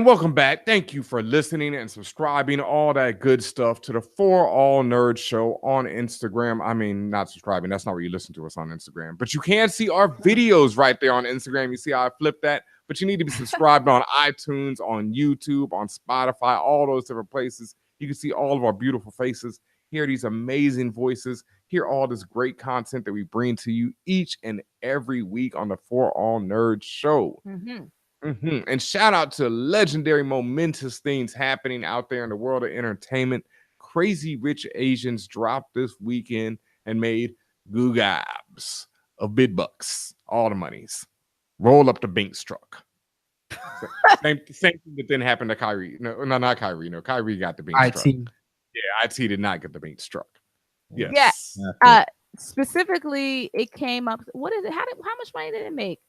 And welcome back. Thank you for listening and subscribing, all that good stuff to the For All Nerds show on Instagram. I mean, not subscribing. That's not where you listen to us on Instagram. But you can see our videos right there on Instagram. You see how I flipped that? But you need to be subscribed on iTunes, on YouTube, on Spotify, all those different places. You can see all of our beautiful faces, hear these amazing voices, hear all this great content that we bring to you each and every week on the For All Nerds show. And shout out to legendary, momentous things happening out there in the world of entertainment. Crazy Rich Asians dropped this weekend and made googabs of bid bucks, all the monies. Roll up the Binks truck. Same thing that didn't happen to Kyrie. No, not Kyrie. No, Kyrie got the Binks truck. Yeah, IT did not get the Binks truck. Yes. Specifically, it came up. What is it? How much money did it make?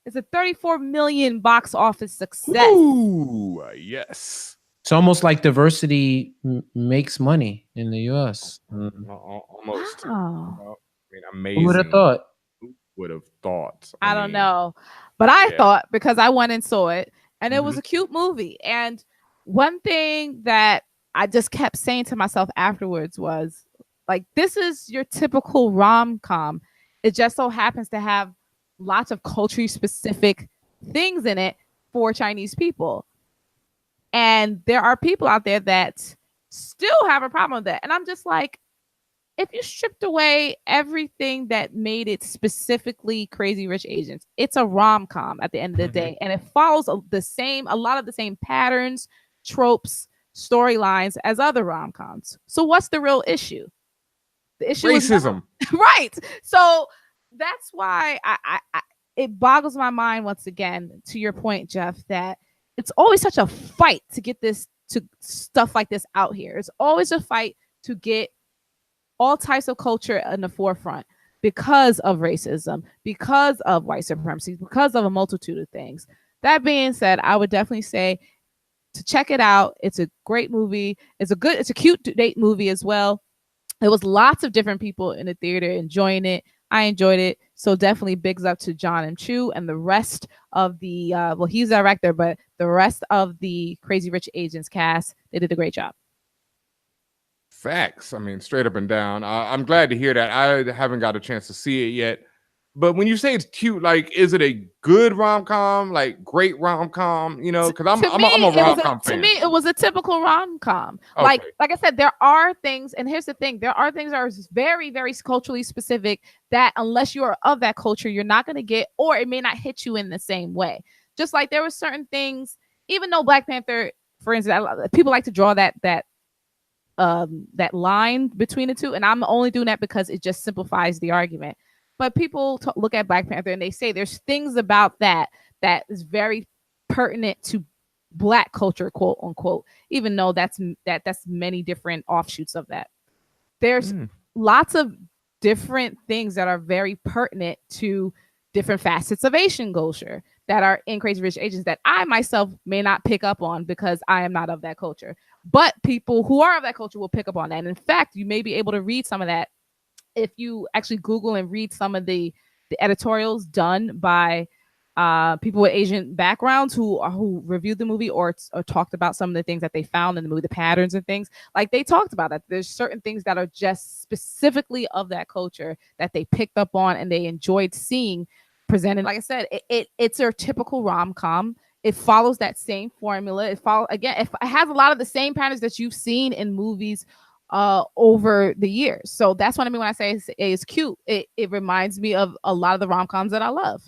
It's a 34 million box office success. Ooh, yes. It's almost like diversity makes money in the U.S. Almost. Wow. I mean, amazing. Who would have thought? Who would have thought? I don't know. But I thought, because I went and saw it, and it was a cute movie. And one thing that I just kept saying to myself afterwards was, like, this is your typical rom-com. It just so happens to have lots of culturally specific things in it for Chinese people. And there are people out there that still have a problem with that. And I'm just like, if you stripped away everything that made it specifically Crazy Rich Asians, it's a rom-com at the end of the day. And it follows a lot of the same patterns, tropes, storylines as other rom-coms. So what's the real issue? The issue is racism. Right. So that's why it boggles my mind once again, to your point, Jeff, that it's always such a fight to get stuff like this out here. It's always a fight to get all types of culture in the forefront because of racism, because of white supremacy, because of a multitude of things. That being said, I would definitely say to check it out. It's a great movie. It's a cute date movie as well. There was lots of different people in the theater enjoying it. I enjoyed it. So definitely bigs up to John M. Chu and the rest of the, he's the director, but the rest of the Crazy Rich Asians cast, they did a great job. Facts. I mean, straight up and down. I'm glad to hear that. I haven't got a chance to see it yet. But when you say it's cute, like, is it a good rom-com, like great rom-com? You know, because I'm a rom-com fan. To me, it was a typical rom-com. Okay. Like I said, there are things, and here's the thing: there are things that are very, very culturally specific that, unless you are of that culture, you're not going to get, or it may not hit you in the same way. Just like there were certain things, even though Black Panther, for instance, people like to draw that line between the two, and I'm only doing that because it just simplifies the argument. But people look at Black Panther and they say there's things about that is very pertinent to Black culture, quote unquote, even though that's many different offshoots of that. There's lots of different things that are very pertinent to different facets of Asian culture that are in Crazy Rich Asians that I myself may not pick up on because I am not of that culture. But people who are of that culture will pick up on that. And in fact, you may be able to read some of that if you actually Google and read some of the editorials done by people with Asian backgrounds who reviewed the movie or talked about some of the things that they found in the movie, the patterns and things. Like, they talked about that. There's certain things that are just specifically of that culture that they picked up on and they enjoyed seeing presented. Like I said, it's a typical rom-com. It follows that same formula. It has a lot of the same patterns that you've seen in movies over the years. So that's what I mean when I say it's cute. It reminds me of a lot of the rom-coms that I love.